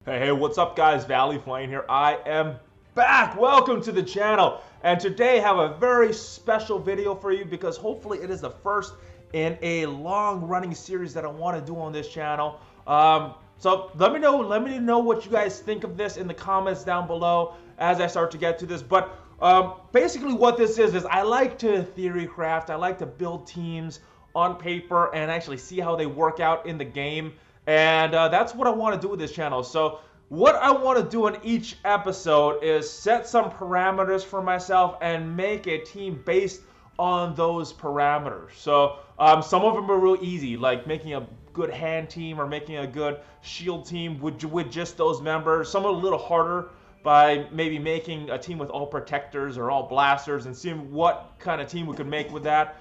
Hey, what's up guys? Valley Flame here. I am back. Welcome to the channel. And today I have a very special video for you because hopefully it is the first in a long running series that I want to do on this channel. So let me know what you guys think of this in the comments down below as I start to get to this. But basically what this is I like to theory craft. I like to build teams on paper and actually see how they work out in the game. And that's what I want to do with this channel. So what I want to do in each episode is set some parameters for myself and make a team based on those parameters. So some of them are real easy, like making a good hand team or making a good shield team with just those members. Some are a little harder by maybe making a team with all protectors or all blasters and seeing what kind of team we could make with that.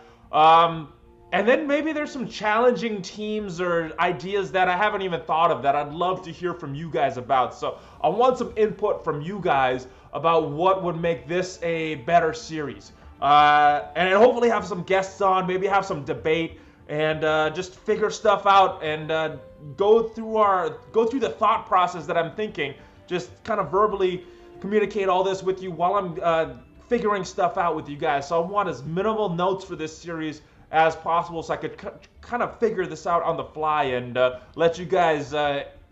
And then maybe there's some challenging teams or ideas that I haven't even thought of that I'd love to hear from you guys about. So I want some input from you guys about what would make this a better series. And hopefully have some guests on, maybe have some debate, and just figure stuff out and go through the thought process that I'm thinking. Just kind of verbally communicate all this with you while I'm figuring stuff out with you guys. So I want as minimal notes for this series as possible so I could kind of figure this out on the fly and let you guys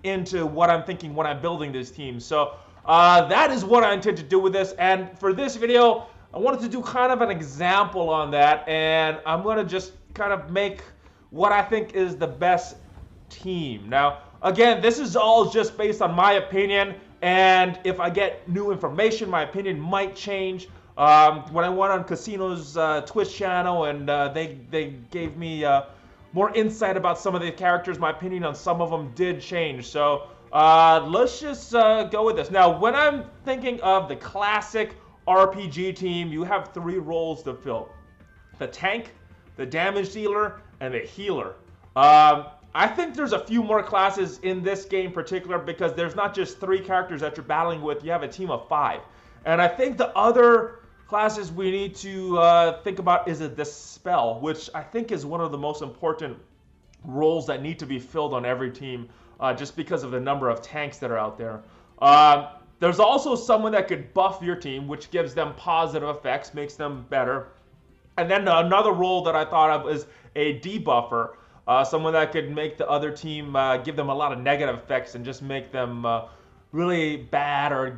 into what I'm thinking when I'm building this team. So that is what I intend to do with this. And for this video, I wanted to do kind of an example on that. And I'm going to just kind of make what I think is the best team. Now, again, this is all just based on my opinion. And if I get new information, my opinion might change. When I went on Casino's Twitch channel and they gave me more insight about some of the characters, my opinion on some of them did change. So let's just go with this. Now, when I'm thinking of the classic RPG team, you have three roles to fill: the tank, the damage dealer, and the healer. I think there's a few more classes in this game in particular because there's not just three characters that you're battling with, you have a team of 5. And I think the other classes we need to think about is a dispel, which I think is one of the most important roles that need to be filled on every team, just because of the number of tanks that are out there. There's also someone that could buff your team, which gives them positive effects, makes them better. And then another role that I thought of is a debuffer, someone that could make the other team, give them a lot of negative effects and just make them really bad or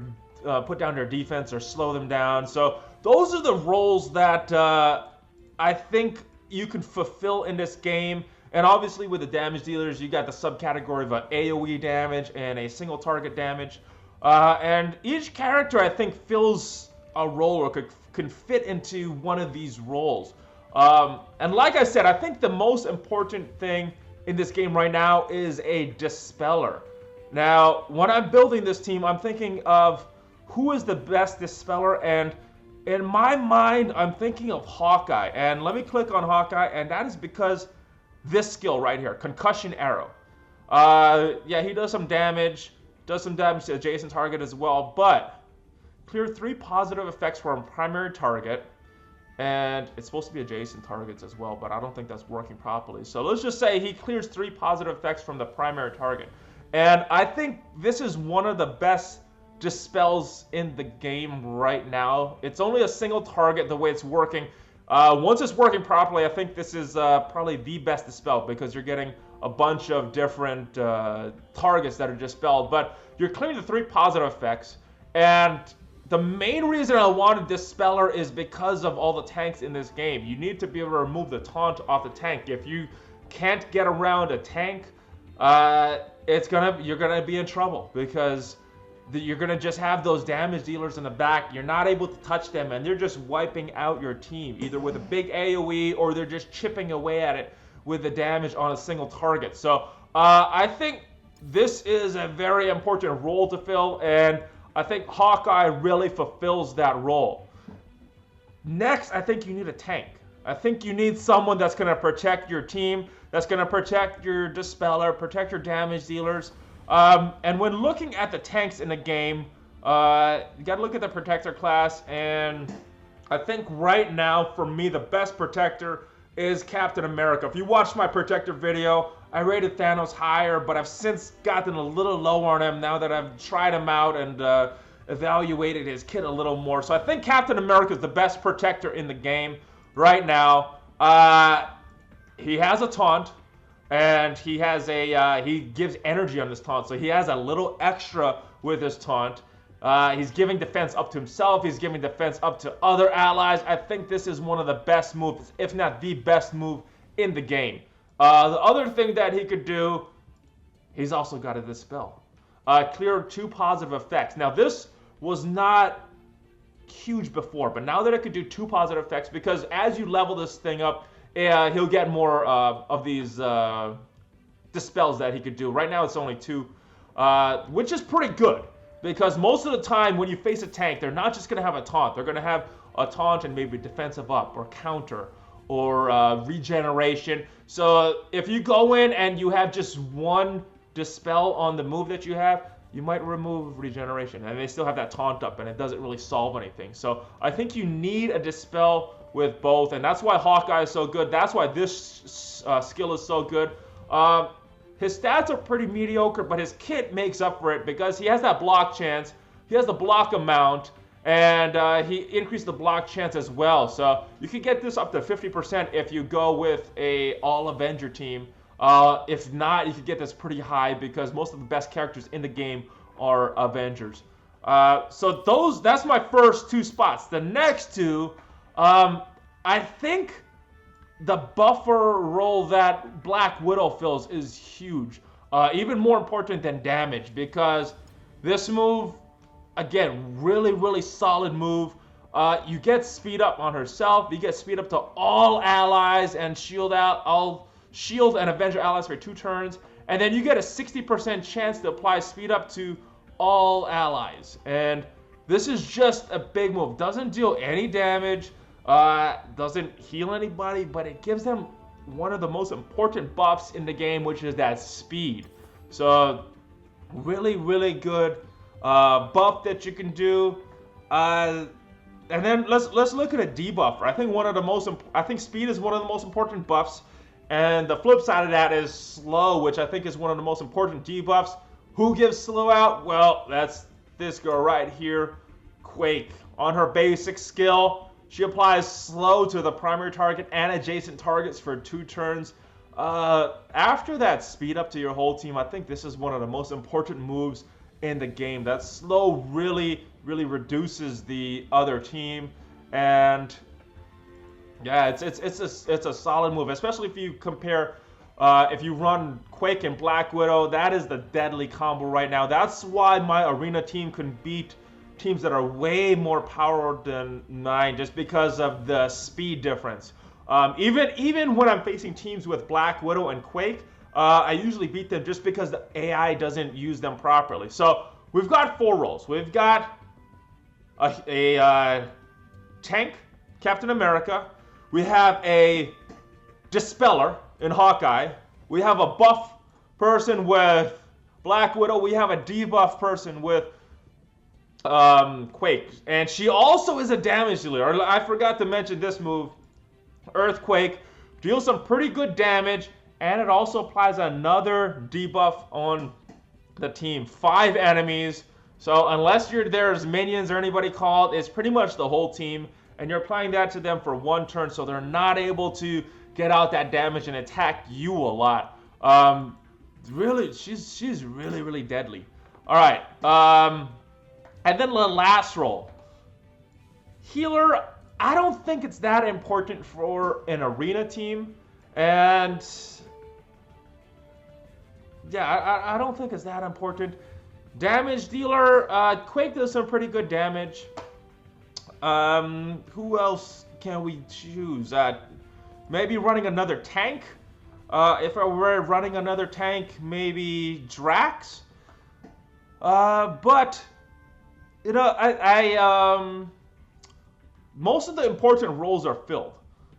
put down their defense or slow them down. So those are the roles that I think you can fulfill in this game. And obviously with the damage dealers, you got the subcategory of AoE damage and a single target damage. And each character, I think, fills a role or can fit into one of these roles. And like I said, I think the most important thing in this game right now is a dispeller. Now, when I'm building this team, I'm thinking of who is the best dispeller, and in my mind, I'm thinking of Hawkeye. And let me click on Hawkeye, and that is because this skill right here, Concussion Arrow. Yeah, he does some damage to adjacent target as well, but clear 3 positive effects from primary target, and it's supposed to be adjacent targets as well, but I don't think that's working properly. So let's just say he clears 3 positive effects from the primary target. And I think this is one of the best dispels in the game right now. It's only a single target the way it's working. Once it's working properly, I think this is probably the best dispel because you're getting a bunch of different targets that are dispelled, but you're clearing the 3 positive effects. And the main reason I wanted Dispeller is because of all the tanks in this game. You need to be able to remove the taunt off the tank. If you can't get around a tank, you're gonna be in trouble because you're going to just have those damage dealers in the back. You're not able to touch them, and they're just wiping out your team, either with a big AoE or they're just chipping away at it with the damage on a single target. So I think this is a very important role to fill, and I think Hawkeye really fulfills that role. Next, I think you need a tank. I think you need someone that's going to protect your team, that's going to protect your dispeller, protect your damage dealers. And when looking at the tanks in the game, you got to look at the protector class, and I think right now, for me, the best protector is Captain America. If you watched my Protector video, I rated Thanos higher, but I've since gotten a little lower on him now that I've tried him out and evaluated his kit a little more. So I think Captain America is the best Protector in the game right now. He has a taunt, and he has a he gives energy on this taunt, so he has a little extra with his taunt. He's giving defense up to himself. He's giving defense up to other allies. I think this is one of the best moves, if not the best move in the game. The other thing that he could do, he's also got a dispel. Clear 2 positive effects. Now this was not huge before, but now that it could do 2 positive effects, because as you level this thing up, he'll get more of these dispels that he could do. Right now it's only 2, which is pretty good, because most of the time when you face a tank, they're not just going to have a taunt. They're going to have a taunt and maybe defensive up or counter or regeneration. So if you go in and you have just 1 dispel on the move that you have, you might remove regeneration, and they still have that taunt up, and it doesn't really solve anything. So I think you need a dispel with both, and that's why Hawkeye is so good. That's why this skill is so good. His stats are pretty mediocre, but his kit makes up for it because he has that block chance, he has the block amount, and he increased the block chance as well. So you can get this up to 50% if you go with a all-Avenger team. If not, you could get this pretty high because most of the best characters in the game are Avengers. So that's my first 2 spots. The next 2, I think the buffer role that Black Widow fills is huge. Even more important than damage, because this move, again, really, really solid move. You get speed up on herself. You get speed up to all allies and shield and Avenger allies for 2 turns. And then you get a 60% chance to apply speed up to all allies. And this is just a big move. Doesn't deal any damage. Doesn't heal anybody, but it gives them one of the most important buffs in the game, which is that speed. So really, really good buff that you can do. And then let's look at a debuffer. I think speed is one of the most important buffs, and the flip side of that is slow, which I think is one of the most important debuffs. Who gives slow out? Well, that's this girl right here, Quake. On her basic skill, she applies slow to the primary target and adjacent targets for 2 turns. After that speed up to your whole team, I think this is one of the most important moves in the game. That slow really, really reduces the other team, and yeah, it's a solid move, especially if you compare. If you run Quake and Black Widow, that is the deadly combo right now. That's why my arena team can beat teams that are way more powered than mine, just because of the speed difference. Even when I'm facing teams with Black Widow and Quake, I usually beat them just because the AI doesn't use them properly. So we've got 4 roles. We've got a tank, Captain America. We have a dispeller in Hawkeye. We have a buff person with Black Widow. We have a debuff person with Quake. And she also is a damage dealer. I forgot to mention this move. Earthquake deals some pretty good damage, and it also applies another debuff on the team. 5 enemies. So unless there's minions or anybody called, it's pretty much the whole team. And you're applying that to them for 1 turn, so they're not able to get out that damage and attack you a lot. Really, she's really, really deadly. All right. And then the last role, healer. I don't think it's that important for an arena team, and yeah, I don't think it's that important. Damage dealer, Quake does some pretty good damage. Who else can we choose? Maybe running another tank. If I were running another tank, maybe Drax. But you know, most of the important roles are filled.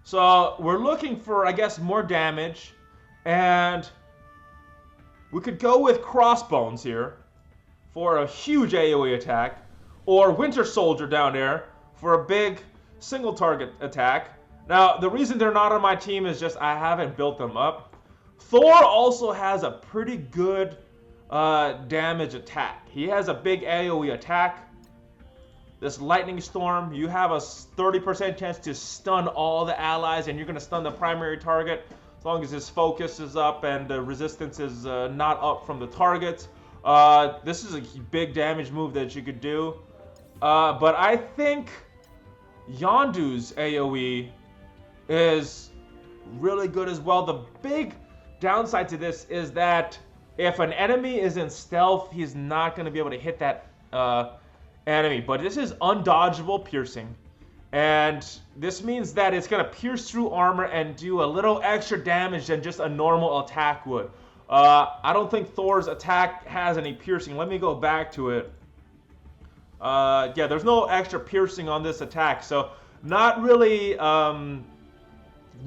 So we're looking for, I guess, more damage, and we could go with Crossbones here for a huge AoE attack, or Winter Soldier down there for a big single target attack. Now, the reason they're not on my team is just I haven't built them up. Thor also has a pretty good damage attack. He has a big AoE attack. This lightning storm, you have a 30% chance to stun all the allies, and you're going to stun the primary target as long as his focus is up and the resistance is not up from the targets. This is a big damage move that you could do. But I think Yondu's AoE is really good as well. The big downside to this is that if an enemy is in stealth, he's not going to be able to hit that enemy. But this is undodgeable piercing. And this means that it's going to pierce through armor and do a little extra damage than just a normal attack would. I don't think Thor's attack has any piercing. Let me go back to it. Yeah, there's no extra piercing on this attack. So not really,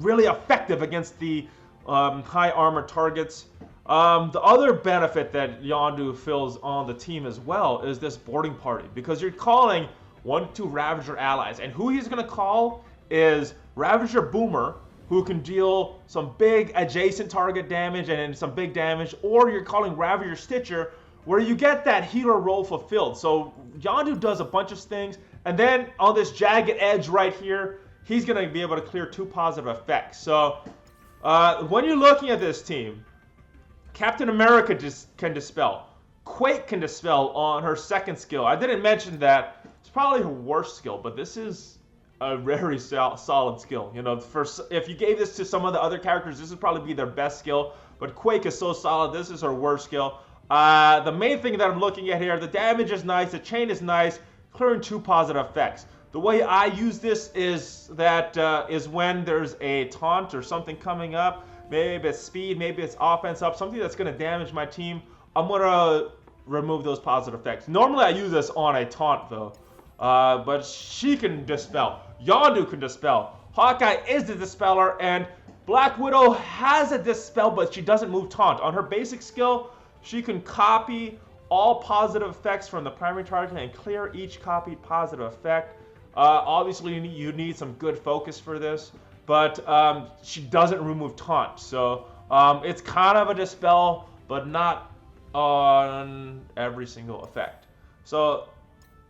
really effective against the high armor targets. The other benefit that Yondu fills on the team as well is this boarding party, because you're calling 1-2 Ravager allies, and who he's going to call is Ravager Boomer, who can deal some big adjacent target damage and then some big damage, or you're calling Ravager Stitcher, where you get that healer role fulfilled. So Yondu does a bunch of things, and then on this jagged edge right here, he's going to be able to clear 2 positive effects. So when you're looking at this team, Captain America can dispel. Quake can dispel on her second skill. I didn't mention that. It's probably her worst skill, but this is a very solid skill. You know, if you gave this to some of the other characters, this would probably be their best skill. But Quake is so solid. This is her worst skill. The main thing that I'm looking at here, the damage is nice, the chain is nice, clearing 2 positive effects. The way I use this is that is when there's a taunt or something coming up. Maybe it's speed, maybe it's offense up, something that's going to damage my team. I'm going to remove those positive effects. Normally I use this on a taunt though. But she can dispel. Yondu can dispel. Hawkeye is the dispeller, and Black Widow has a dispel, but she doesn't move taunt. On her basic skill, she can copy all positive effects from the primary target and clear each copied positive effect. Obviously, you need some good focus for this, but she doesn't remove taunt. So it's kind of a dispel, but not on every single effect. So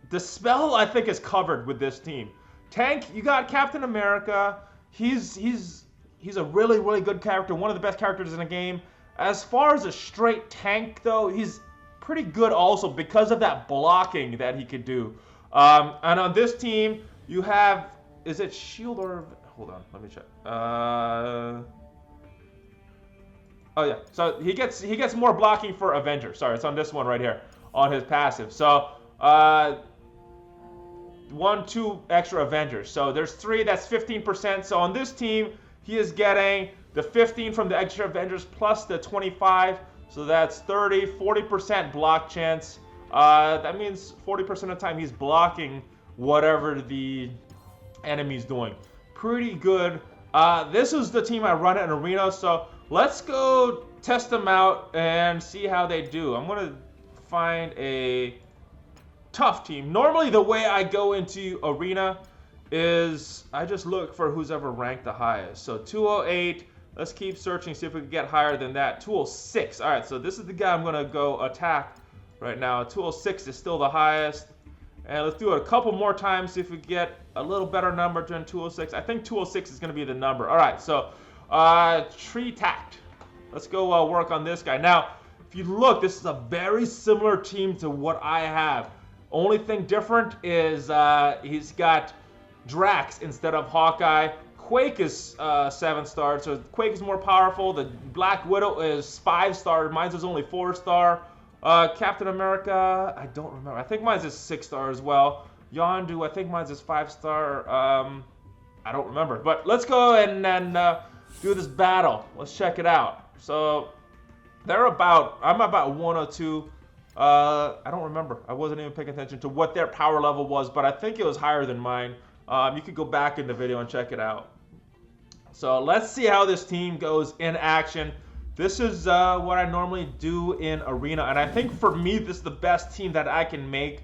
dispel, I think, is covered with this team. Tank, you got Captain America. He's a really, really good character, one of the best characters in the game. As far as a straight tank, though, he's pretty good also because of that blocking that he could do. And on this team, you have, is it shield or, hold on, let me check. Oh yeah, so he gets more blocking for Avenger. Sorry, it's on this one right here, on his passive. So 1-2 extra Avengers. So there's 3, that's 15%. So on this team, he is getting the 15 from the extra Avengers plus the 25. So that's 30, 40% block chance. That means 40% of the time he's blocking whatever the enemy's doing. Pretty good. This is the team I run in Arena, so let's go test them out and see how they do. I'm going to find a tough team. Normally the way I go into Arena is I just look for who's ever ranked the highest. So 208, let's keep searching, see if we can get higher than that. 206, all right, so this is the guy I'm going to go attack right now. 206 is still the highest. And let's do it a couple more times, see if we get a little better number than 206. I think 206 is going to be the number. All right, so Tree Tact. Let's go work on this guy. Now, if you look, this is a very similar team to what I have. Only thing different is he's got Drax instead of Hawkeye. Quake is 7-star, so Quake is more powerful. The Black Widow is 5-star. Mine's is only 4-star. Captain America, I don't remember. I think mine's is 6-star as well. Yondu, I think mine's is 5-star. I don't remember. But let's go and then do this battle. Let's check it out. So I'm about 102. I don't remember. I wasn't even paying attention to what their power level was, but I think it was higher than mine. You could go back in the video and check it out. So let's see how this team goes in action. This is what I normally do in Arena, and I think for me, this is the best team that I can make.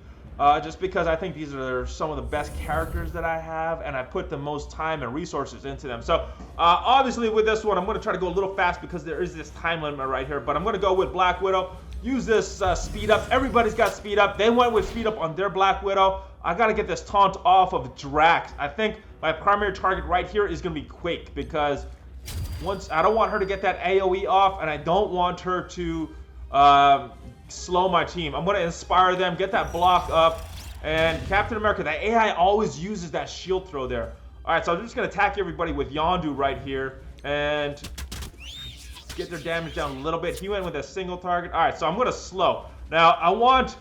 just because I think these are some of the best characters that I have, and I put the most time and resources into them. So obviously with this one, I'm going to try to go a little fast because there is this time limit right here, but I'm going to go with Black Widow. Use this speed up. Everybody's got speed up. They went with speed up on their Black Widow. I got to get this taunt off of Drax. I think my primary target right here is going to be Quake, because once I don't want her to get that AoE off, and I don't want her to slow my team. I'm going to inspire them, get that block up, and Captain America, the AI always uses that shield throw there. Alright, so I'm just going to attack everybody with Yondu right here, and get their damage down a little bit. He went with a single target. Alright, so I'm going to slow. Now, I want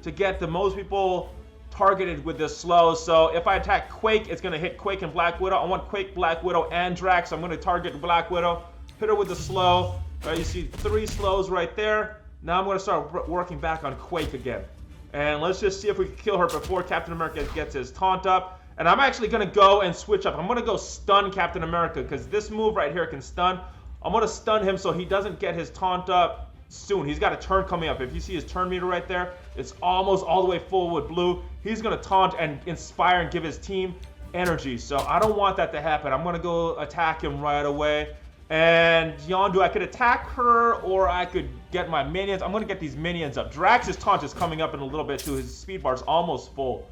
to get the most people targeted with this slow, so if I attack Quake, it's going to hit Quake and Black Widow. I want Quake, Black Widow, and Drax. I'm going to target Black Widow, hit her with the slow. Alright, you see 3 slows right there. Now I'm going to start working back on Quake again. And let's just see if we can kill her before Captain America gets his taunt up. And I'm actually going to go and switch up. I'm going to go stun Captain America, because this move right here can stun. I'm going to stun him so he doesn't get his taunt up soon. He's got a turn coming up. If you see his turn meter right there, it's almost all the way full with blue. He's going to taunt and inspire and give his team energy. So I don't want that to happen. I'm going to go attack him right away. And Yondu, I could attack her, or I could get my minions. I'm going to get these minions up. Drax's taunt is coming up in a little bit too. His speed bar is almost full.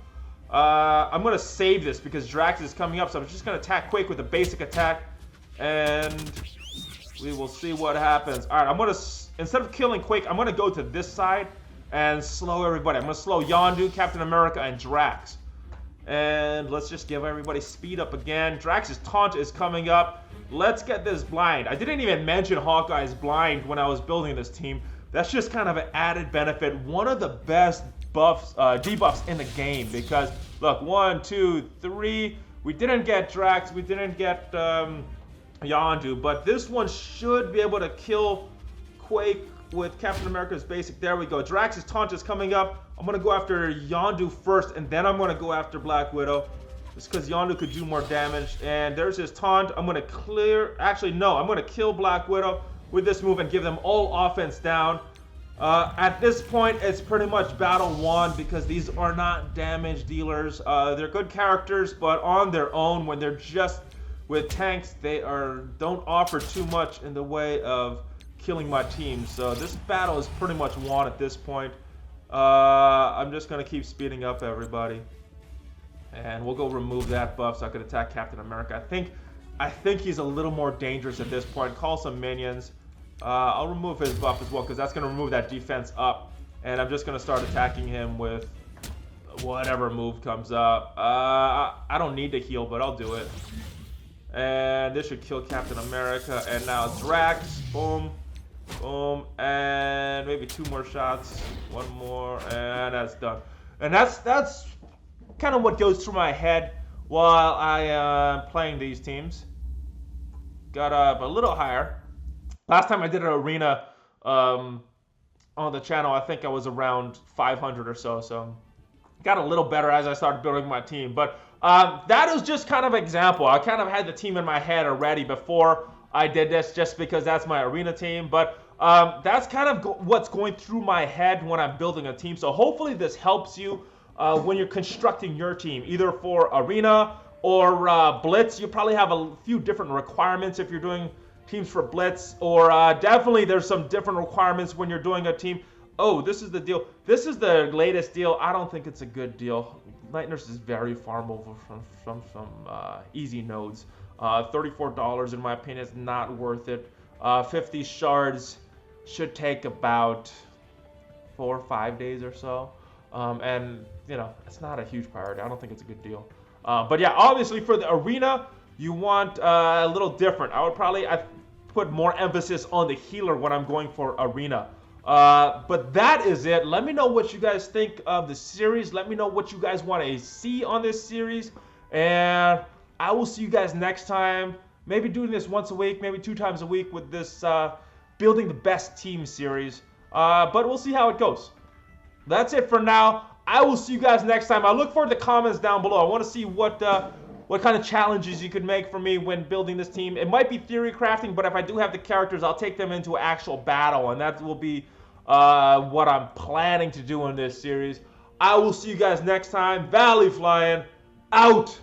I'm going to save this because Drax is coming up, so I'm just going to attack Quake with a basic attack. And we will see what happens. Alright, I'm going to, instead of killing Quake, I'm going to go to this side and slow everybody. I'm going to slow Yondu, Captain America, and Drax. And let's just give everybody speed up again. Drax's taunt is coming up. Let's get this blind. I didn't even mention Hawkeye's blind when I was building this team. That's just kind of an added benefit. One of the best buffs, debuffs in the game, because look, 1, 2, 3. We didn't get Drax. We didn't get Yondu, but this one should be able to kill Quake with Captain America's basic. There we go. Drax's taunt is coming up. I'm going to go after Yondu first, and then I'm going to go after Black Widow. Just because Yondu could do more damage. And there's his taunt. I'm going to clear... Actually, no. I'm going to kill Black Widow with this move and give them all offense down. At this point, it's pretty much battle won because these are not damage dealers. They're good characters, but on their own, when they're just with tanks, they don't offer too much in the way of killing my team. So this battle is pretty much won at this point. I'm just going to keep speeding up everybody. And we'll go remove that buff so I can attack Captain America. I think he's a little more dangerous at this point. Call some minions. I'll remove his buff as well because that's going to remove that defense up. And I'm just going to start attacking him with whatever move comes up. I don't need to heal, but I'll do it. And this should kill Captain America. And now Drax. Boom. Boom. And maybe 2 more shots. 1 more. And that's done. And that's kind of what goes through my head while I am playing these teams. Got up a little higher. Last time I did an arena on the channel, I think I was around 500 or so. So got a little better as I started building my team. But that is just kind of an example. I kind of had the team in my head already before I did this, just because that's my arena team. But that's kind of what's going through my head when I'm building a team. So hopefully this helps you when you're constructing your team, either for arena or blitz. You probably have a few different requirements if you're doing teams for blitz, or definitely there's some different requirements when you're doing a team. Oh, this is the deal. This is the latest deal. I don't think it's a good deal. Night Nurse is very farmable from some easy nodes. $34 in my opinion is not worth it. 50 shards should take about 4 or 5 days or so. And, you know, it's not a huge priority. I don't think it's a good deal. But yeah, obviously for the arena, you want a little different. I put more emphasis on the healer when I'm going for arena. But that is it. Let me know what you guys think of the series. Let me know what you guys want to see on this series. And I will see you guys next time. Maybe doing this once a week, maybe 2 times a week with this building the best team series. But we'll see how it goes. That's it for now. I will see you guys next time. I look forward to comments down below. I want to see what kind of challenges you could make for me when building this team. It might be theory crafting, but if I do have the characters, I'll take them into actual battle, and that will be what I'm planning to do in this series. I will see you guys next time. Valley flying out.